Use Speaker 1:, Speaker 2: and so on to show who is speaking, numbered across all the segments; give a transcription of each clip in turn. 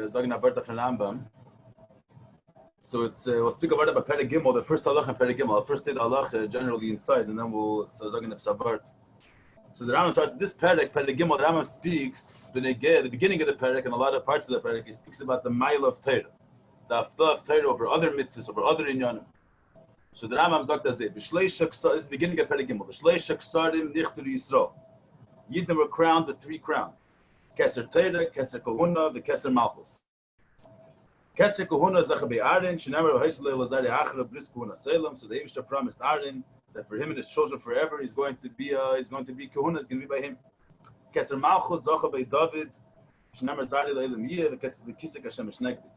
Speaker 1: Zagin Avarta from Rambam. So it's we'll speak about Perek Gimel, the first halach and Perek Gimel. I'll first say the halach generally inside, and then we'll Zagin Psavart. So the Rambam starts this Perek Gimel. The Rambam speaks at the beginning of the Perek and a lot of parts of the Perek. He speaks about the mile of Torah, the after of Torah over other mitzvahs, over other inyanim. So the Rambam sagt das this is the beginning of Perek Gimel. B'shlei shaksarim nichtur Yisrael. Yidden were crowned with 3 crowns: Keser Torah, Keser Kohuna, the Keser Malchus. Keser Kohuna zachabe Aaron, shenemer v'haisle lazari achra bris Kohuna Salem. So the Eivishter promised Aaron that for him and his children forever, he's going to be Kohuna. It's going to be by him. Keser Malchus zachabe David, shenemer zari le'elam yeh, the Keser v'kisek Hashem eshnegdi.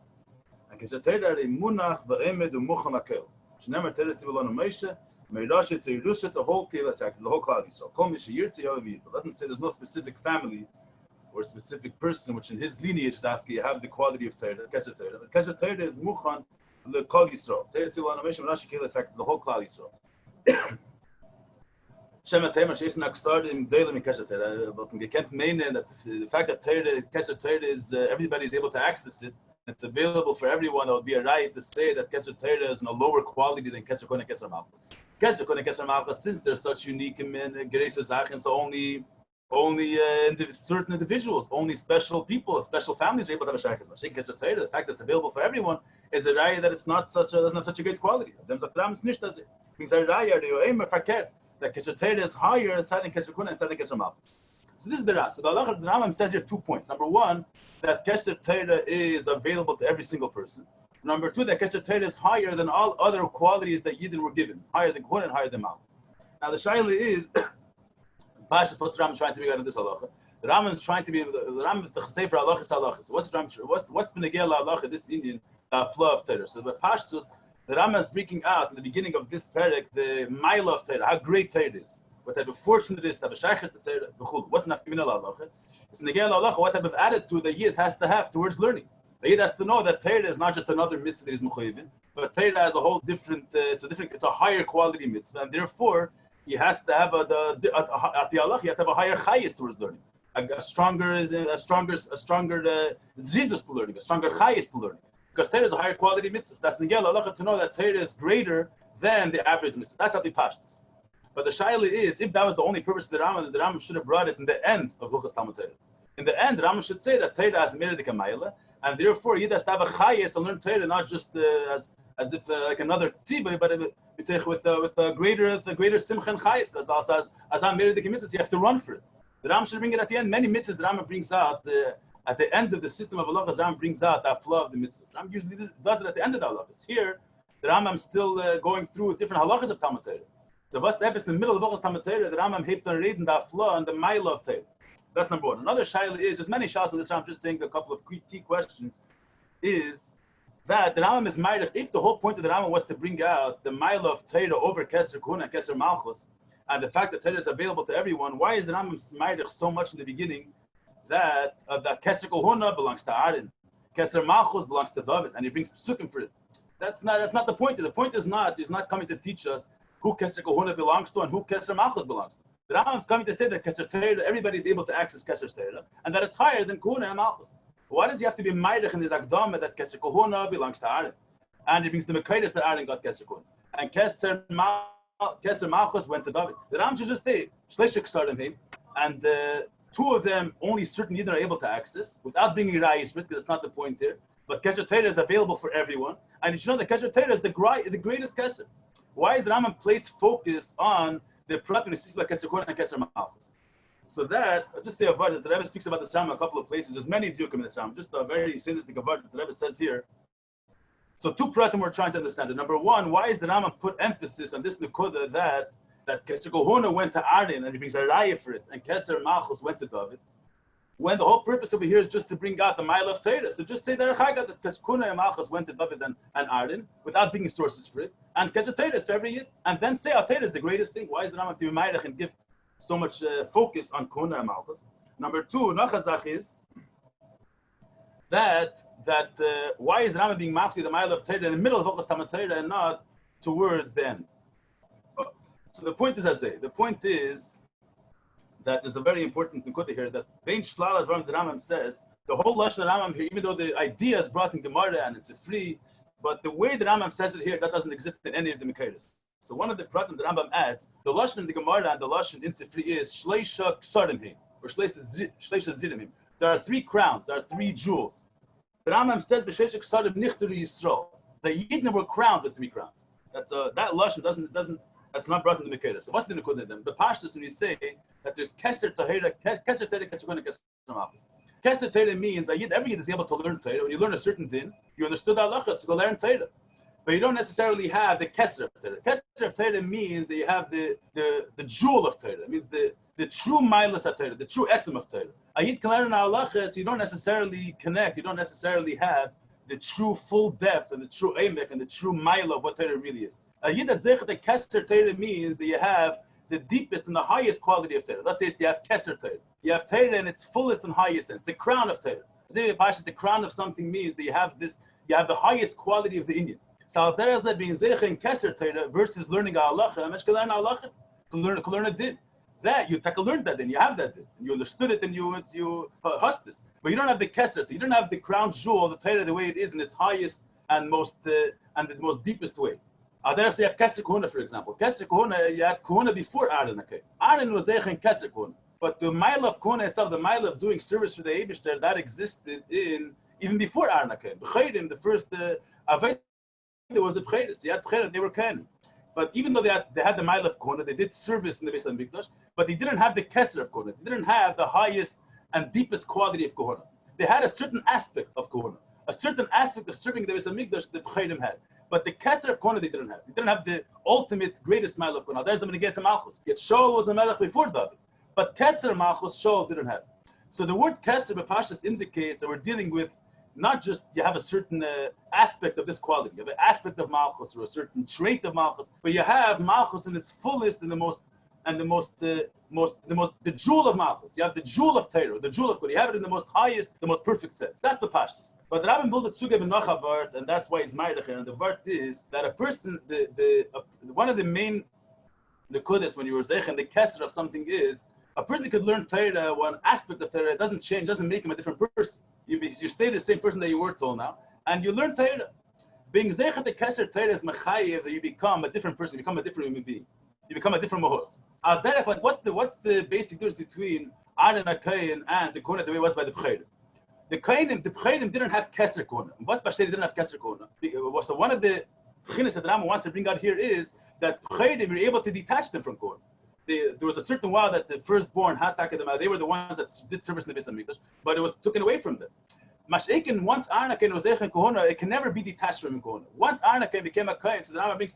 Speaker 1: And Keser Torah munach v'emed u'muchan akel. Shenemer Torah tzivulon Moshe. The whole cloud Yisrael. It doesn't say there's no specific family or specific person which in his lineage you have the quality of Torah, Keser Torah. But Keser Torah is Muchan L'Kol Yisrael. The whole cloud Yisrael. The fact that Keser Torah is everybody is able to access it. It's available for everyone. It would be a right to say that Keser Torah is in a lower quality than Keser Kohuna and Keser Malchus. Keser Kohuna and Keser Malchus, since they're such unique and so only certain individuals, only special people, special families are able to have a shaykhs. Keser Torah, the fact that it's available for everyone, is a right that it's not doesn't have such a great quality. Means a right that Keser Torah is higher inside than Keser Kohuna and inside than Keser Malchus. So this is the Ras. So the Rambam says here 2 points. Number 1, that Keser Torah is available to every single person. Number 2, that Keser Torah is higher than all other qualities that Yidden were given, higher than Kohuna and higher than Malchus. Now the Shaila is, Pashas, what's the Rambam trying to be out of this halacha? The Rambam is trying to be, the Rambam is the Chesed for halacha is halacha. So what's the Rambam? What's Benegel halacha? This Indian flow of Torah. So the Pashas, the Rambam is breaking out in the beginning of this Perek the mile of Torah, how great Torah is. What type of fortune it is to have a shaykhs to Torah. What's nafkamina halacha? It's negel halacha. What type of attitude the yid has to have towards learning. The yid has to know that Torah is not just another mitzvah that is mechuyev, but Torah has a whole different. It's a higher quality mitzvah, and therefore he has to have at the halacha. You have to have a higher chayis towards learning. A stronger zrizas to learning, a stronger chayis to learning. Because Torah is a higher quality mitzvah. So that's negel halacha to know that Torah is greater than the average mitzvah. That's how the pashtus. But the shaila is, if that was the only purpose of the Rambam should have brought it in the end of Hilchos Talmud Torah. In the end, the Rambam should say that Torah has merited a kamayla, and therefore he has to have a chayes and learn Torah not just as if like another tzibah, but with a greater simcha and chayes. Because as I'm merited mitzvahs, you have to run for it. The Rambam should bring it at the end. Many mitzvahs the Rambam brings out at the end of the system of halachas. The Rambam brings out that flow of the mitzvahs. The Rambam usually does it at the end of the halachas. Here, the Rambam is still going through different halachas of Talmud Torah. So what's in the middle of Hilchos Talmud Torah, the Rambam hebt on reading that flow and the mile of Torah. That's number 1. Another shaila is, there's many shaylas on this. I'm just saying a couple of key questions. Is that the Rambam is married. If the whole point of the Rambam was to bring out the mile of Torah over Keser Kohuna and Keser Malchus, and the fact that Torah is available to everyone, why is the Rambam married so much in the beginning that Keser Kohuna belongs to Aaron, Keser Malchus belongs to David, and he brings psukim for it? That's not the point. The point is not, he's not coming to teach us who Keser Kohuna belongs to and who Keser Malchus belongs to. The Rambam is coming to say that Keser Torah, everybody is able to access Keser Torah, and that it's higher than Kohuna and Malchus. Why does he have to be meidach in this akdama that Keser Kohuna belongs to Aaron, and it brings the Mekaydes that Aaron got Keser Kohuna, and Keser Malchus went to David? The Rambam should just say Shleshik started him, and 2 of them only certain Yidden are able to access without bringing rayis with, because that's not the point here. But Keser Torah is available for everyone, and you should know that Keser Torah is the greatest Keser. Why is the Rambam placed focus on the Pratim about Keser Kohuna and Keser Malchus? So that, I'll just say a word that the Rebbe speaks about this Rambam in a couple of places. There's many diukim in this Rambam, just a very simplistic word that the Rebbe says here. So 2 Pratim we're trying to understand it. Number 1, why is the Rambam put emphasis on this Nekuda that Keser Kohuna went to Aaron and he brings a raya for it, and Keser Malchus went to David, when the whole purpose over here is just to bring out the mile of Torah? So just say that Keser Kohuna and Malchus went to David and Aaron without bringing sources for it, and Keser Torah is for every Yid, and then say Torah is the greatest thing. Why is the Rambam to be meidach and give so much focus on Kohuna and Malchus? Number 2, Nachazach is that why is the Rambam being mafti the mile of Torah in the middle of Hilchos Talmud Torah and not towards the end? So the point is, the point is that there's a very important nekuda here, that Bein Shlal, as the Rambam says, The whole lashon Rambam here, even though the idea is brought in Gemara and it's a free, but the way the Rambam says it here, that doesn't exist in any of the Mekayros. So one of the pratim the Rambam adds, the lashon in the Gemara and the lashon in Sifri is shleisha ksarim or shleisha zirim. There are 3 crowns, there are 3 jewels. The Rambam says b'shleisha ksarim nichteru Yisrael. The Yidden were crowned with 3 crowns. That's that lashon doesn't. That's not brought in the Mekayros. So what's the nekudah then? The pashtus when we say that there's keser tahira, keser tahira, keser kona, keser malchus. Keser Torah means that every Yid is able to learn Torah. When you learn a certain din, you understood halacha to go learn Torah. But you don't necessarily have the Keser of Torah. Keser of Torah means that you have the jewel of Torah. It means the true milas of Torah, the true etzem of Torah. A Yid can learn halacha, so you don't necessarily connect, you don't necessarily have the true full depth and the true emek and the true mile of what Torah really is. A Yid that zech the Keser Torah means that you have the deepest and the highest quality of Torah. Let's say you have Keser Torah. You have Torah in its fullest and highest sense, the crown of Torah. The crown of something means that you have the highest quality of the Indian. So there is being Zeich and Keser Torah versus learning halacha. How much can learn halacha? To learn a din. That you learn that din, you have that din, and you understood it, and you hushed this. But you don't have the Keser. So you don't have the crown jewel, the Torah, the way it is in its highest and the most deepest way. There you have Keser Kohuna, for example. Keser Kohuna, you had Kohuna before Aaron. Okay, Aaron was Zeich and Keser Kohuna. But the mile of Kohuna itself, the mile of doing service for the Eibishter, that existed even before Aaron came. B'chayrim, the first Aved, there was a B'chayris. You had B'chayrim, they were Kohanim. But even though they had the mile of Kohuna, they did service in the Beis HaMikdash, but they didn't have the Keser of Kohuna. They didn't have the highest and deepest quality of Kohuna. They had a certain aspect of Kohuna, a certain aspect of serving the Beis HaMikdash that B'chayrim had. But the Keser of Kohuna they didn't have. They didn't have the ultimate, greatest mile of Kohuna. There's I'm going to get to Malchus. Yet Shaul was a Melech before David. But Keser Malchus, Shaul didn't have. So the word Keser B'Pashtus indicates that we're dealing with not just you have a certain aspect of this quality, you have an aspect of Malchus or a certain trait of Malchus, but you have Malchus in its fullest and the jewel of Malchus. You have the jewel of Torah, the jewel of God. You have it in the most highest, the most perfect sense. That's the Pashtus. But the Rabbi built a Tzugev and Nocha Vart, and that's why he's married. And the Vart is that a person, one of the main Nekudas when you were Zeich and the Keser of something is a person could learn Torah, one aspect of Torah, it doesn't change, doesn't make him a different person. You stay the same person that you were till now, and you learn Torah. Being Zeich at the Keser Torah is Mechayev, that you become a different person, you become a different human being. You become a different Mahos. Like, what's the basic difference between Aaron HaKohen and the Kohuna the way it was by the B'chayrim? The B'chayrim didn't have Keser Kohuna. What's B'shtei didn't have Keser Kohuna? So one of the Chinas that Rambam wants to bring out here is that B'chayrim were able to detach them from Kohuna. There was a certain while that the firstborn had Takadama, they were the ones that did service in the Beis HaMikdash, but it was taken away from them. Mash'ekin, once Aaron HaKohen was Zeich and Kohuna, it can never be detached from Kohuna. Once Aaron HaKohen became a Kohen, so the Rambam brings,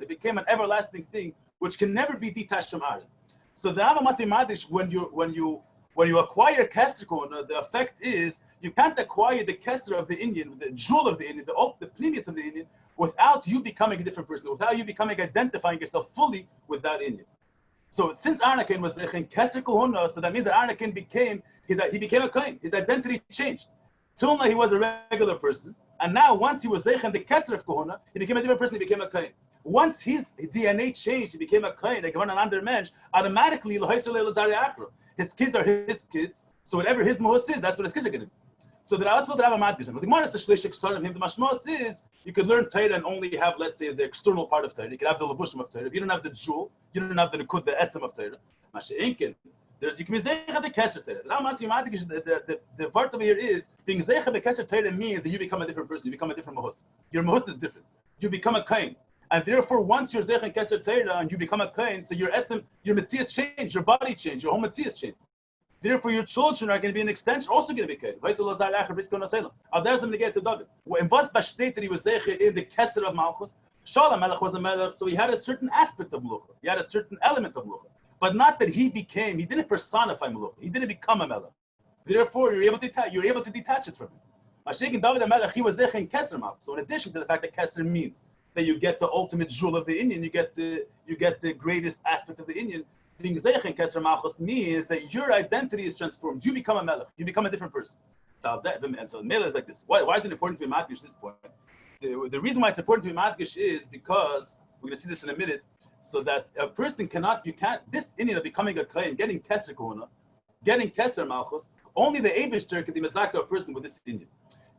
Speaker 1: it became an everlasting thing which can never be detached from Aaron. So the Rambam must be madish when you acquire Keser Kohuna, the effect is you can't acquire the Keser of the Indian, the jewel of the Indian, the plenius of the Indian, without you becoming a different person, without you identifying yourself fully with that Indian. So since Aaron HaKohen was Zeich and Keser Kohuna, so that means that Aaron HaKohen became a Kohen. His identity changed. Till now he was a regular person, and now once he was Zeich and the Keser of Kohuna, he became a different person. He became a Kohen. Once his DNA changed, he became a Kohen, like one another mensch. Automatically, his kids are his kids. So whatever his mohos is, that's what his kids are going to be. So the Rabbi Madgishan. What the Gemara says, the Mashmos is you could learn Torah and only have, let's say, the external part of Torah. You could have the levushim of Torah. If you don't have the jewel, you don't have the nekud, the etzem of Torah. Masha'inkin. You can be Zeich the Keser Torah. The Rabbi Madgishan, the part over here is being Zeich the Keser Torah means that you become a different person. You become a different mohos. Your mohos is different. You become a Kohen. And therefore, once you're Zeich and Keser Torah and you become a Kohen, so your etzem, your metzias change, your body change, your whole metzias change. Therefore, your children are going to be an extension, also going to be Kohen. There's them to get to David. In Bas Bashtet that he was Zeich in the Keser of Malchus, Shaul Melech was a Melech, so he had a certain aspect of Melucha. He had a certain element of Melucha. But not that he didn't personify Melucha. He didn't become a Melech. Therefore, you're able to detach it from him. Mashiach David Melech, he was Zeich in Keser Malchus. So in addition to the fact that Keser means that you get the ultimate jewel of the Indian, you get the greatest aspect of the Indian. Being Zeich in Keser Malchus means that your identity is transformed. You become a Melech. You become a different person. So Mela is like this. Why is it important to be Matgish this point? The reason why it's important to be Matgish is because we're going to see this in a minute. So that a person this Indian of becoming a Kohen, getting Keser Kohuna, getting Keser Malchus, only the Eibishter can be Mezaka a person with this Indian.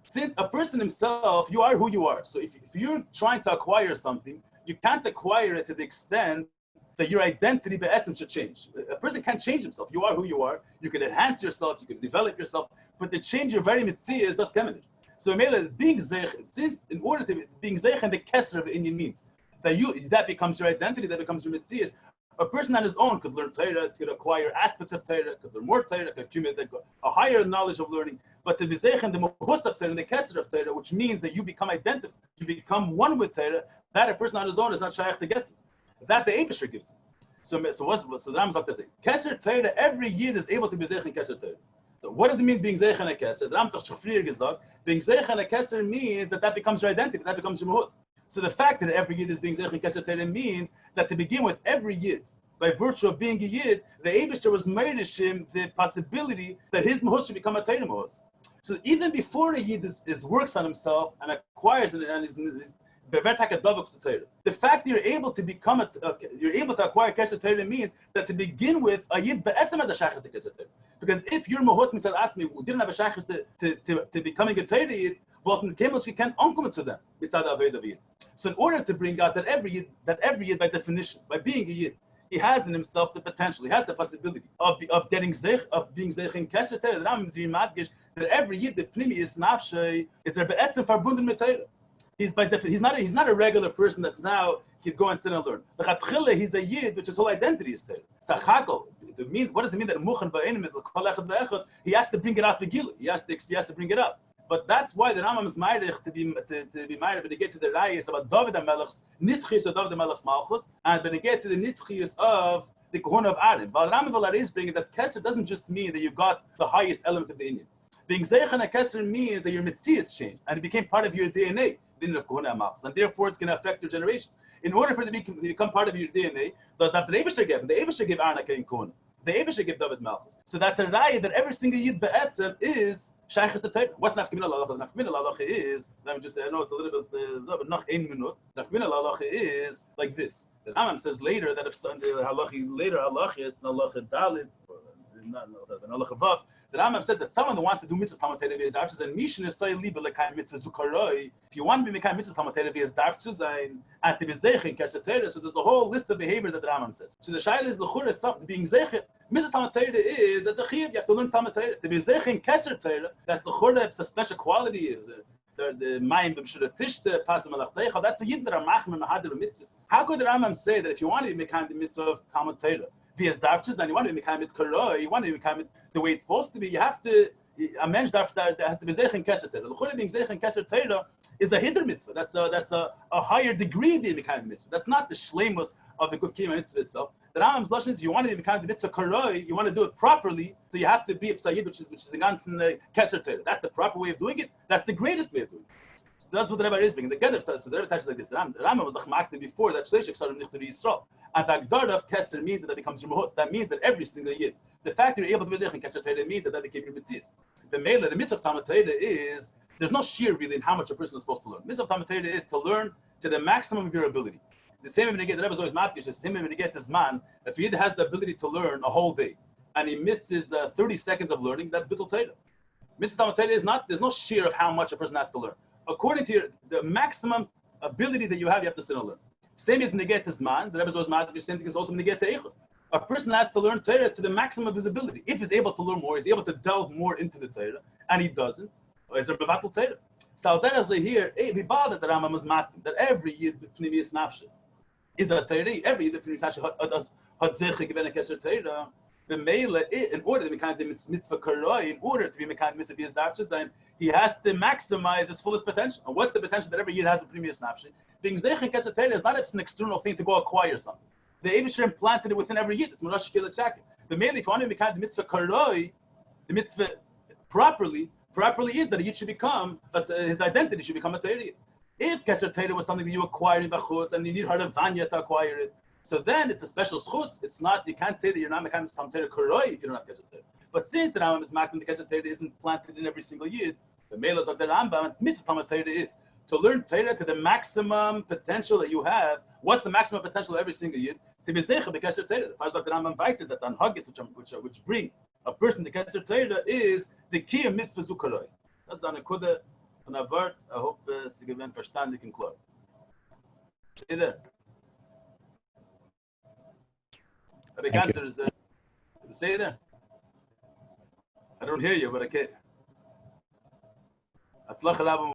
Speaker 1: Since a person himself, you are who you are. So if you're trying to acquire something, you can't acquire it to the extent that your identity by essence should change. A person can't change himself. You are who you are. You can enhance yourself. You can develop yourself. But to change your very mitzvah is just kemenich. So being zeich, since in order to being zeich and the kesser of the Indian means that becomes your identity, that becomes your mitzvah. A person on his own could learn Torah, could acquire aspects of Torah, could learn more Torah, could accumulate a higher knowledge of learning. But the Bizech and the Muhus of Torah and the Kesser of Torah, which means that you become identified, you become one with Torah, that a person on his own is not shaykh to get to. That the Eibusher gives him. So the Ram is like to say, Kesser Torah, every year is able to be Zech and Kesser Torah. So what does it mean being Zech and a Kesser? The Ram toch früher gesagt, being Zech and a Kesser means that becomes your identity, that becomes your Muhus. So the fact that every yid is being Zech and Kesher Torah means that to begin with, every yid, by virtue of being a yid, the Eibishter was merish him the possibility that his mahus should become a Torah mahus. So even before a yid works on himself and acquires it and is the fact that you're able to become you're able to acquire Kesher Torah means that to begin with, a yid be'etzem has a shaykhus to Kesher Torah. Because if your mahus misal atzmi didn't have a shaykhus to becoming a Torah yid, well, she can't uncle to them. So in order to bring out that every yid by definition, by being a yid, he has in himself the potential, he has the possibility of getting zech, of being zech in Kesher Torah. The Rambam is very madgish that every yid, the primi is nafshay, is there be'etzem verbunden mit Torah. He's by definition, he's not a regular person that's now he'd go and sit and learn. The chatchile, he's a yid, which his whole identity is Torah. Sachakel, what does it mean that muchen ba'enim mit kol echad ve'echad? He has to bring it out begila. He has to bring it up. But that's why the Rambam is ma'arich to be ma'arich when they get to the rayas about David HaMelech's nitzchius of David HaMelech's malchus, and when they get to the nitzchius of the kohuna of Aaron. But Rambam is bringing that Kesser doesn't just mean that you got the highest element of the Indian. Being zeich and a Kesser means that your mitzvahs changed and it became part of your DNA, the Indian of kohuna and malchus, and therefore it's going to affect your generations. In order for it to become part of your DNA, does that the Eibusher give? The Eibusher give Aaron and kohuna. The Eibusher give David Malchus. So that's a raya that every single yid be'etzem is shaykhus to Torah. What's nafkamina lalacha? Nafkamina lalacha is, let me just say, I know it's a little bit nach ein minute. Nafkamina lalacha is like this. The Rambam says later that if Sunday halacha is halacha dalit, not halacha vav. The Rambam says that someone that wants to do mitzvahs Talmud Torah is darf and mission is say liebe lekay mitzvah zukaroi. If you want to be mekay mitzvahs Talmud Torah is darf to sein and to be zeich Kesher Torah. So there's a whole list of behavior that the Rambam says. So the shaila is l'chura is something being zeich. Mitzvahs Talmud Torah is that's a chiyuv. You have to learn Talmud Torah to be zeich Kesher Torah. That's l'chura. It's a special quality. Is the mayim b'mshura tishte pasim alachtecha. That's a yid that are machmir mahadir mitzvahs. How could the Rambam say that if you want to be mekay the mitzvah of Talmud Torah, via darfches, and you want to be mekay korah, you want to be mekay the way it's supposed to be, you have to. A mensch that has to be zeich in Kesher Torah. The chura being zeich in Kesher Torah is a hiddur mitzvah. That's a higher degree being mekayim mitzvah. That's not the shleimus of the guf kiyum mitzvah itself. The Rambam's lashon is you want to be mekayim the mitzvah korah, you want to do it properly, so you have to be a psayid, which is a ganzen Kesher Torah. That's the proper way of doing it. That's the greatest way of doing it. So that's what the Rabbi is bringing. The Gedder, so the Rabbi touches like this. The Rambam was lachmaktim before that shleishik sarim nichtav Yisrael. And the Agdar of Kesser means that becomes your mahutz. That means that every single year, the fact that you're able to be zeich in Kesher Torah means that became your mitzvahs. The mitzvah of Talmud Torah is there's no sheer really in how much a person is supposed to learn. Mitzvah of Talmud Torah is to learn to the maximum of your ability. The same when you get the Rebbe is always matkish. The same when you get this man. If he has the ability to learn a whole day and he misses 30 seconds of learning, that's bittul Torah. Mitzvah Talmud Torah is not. There's no sheer of how much a person has to learn. According to the maximum ability that you have to sit and learn. Same as when you get this man. The Rebbe is always matkish. Same thing is also when you get to eichos. A person has to learn Torah to the maximum of his ability. If he's able to learn more, he's able to delve more into the Torah, and he doesn't, is there mevatel Torah? So Al here, every bad that the Rambam is mapping, that every yid b'pnimius nafshe is a Torah. Every yid b'pnimius nafshe had zeich given a Kesher Torah. The meila, in order to be kind of mitzvah karoi, in order to be kind of mitzvah his darfshes, he has to maximize his fullest potential. And what's the potential that every yid has b'pnimius nafshe? Being zeich in Kesher Torah is not just an external thing to go acquire something. The Eibusher implanted it within every yid. It's Marash Kila Shakir. The mainly if you want to become the mitzvah karoi, the mitzvah properly is that a yid should become, that his identity should become a Torah. If Kesher Torah was something that you acquire in Bachutz and you need Haravanya to acquire it, so then it's a special schus. It's not, you can't say that you're not becoming some Torah karoi if you don't have Kesher Torah. But since the Rambam is making the Kesher Torah isn't planted in every single yid, the mailas of the Rambam, mitzvah Talmud Torah is to learn Torah to the maximum potential that you have. What's the maximum potential of every single yid? To be zeicha b'kesher Torah. The Farzak Rambam invited that on Haggis, which bring A person that gets their Torah is the Kiyam Mitzvah Zukaroi. Das ist eine Kude von der Wort. I hope Sie gewinnen verstandig und klar. Stay there. Rabbi Cantor is stay there. I don't hear you, but I can't. Atzlach Rambam.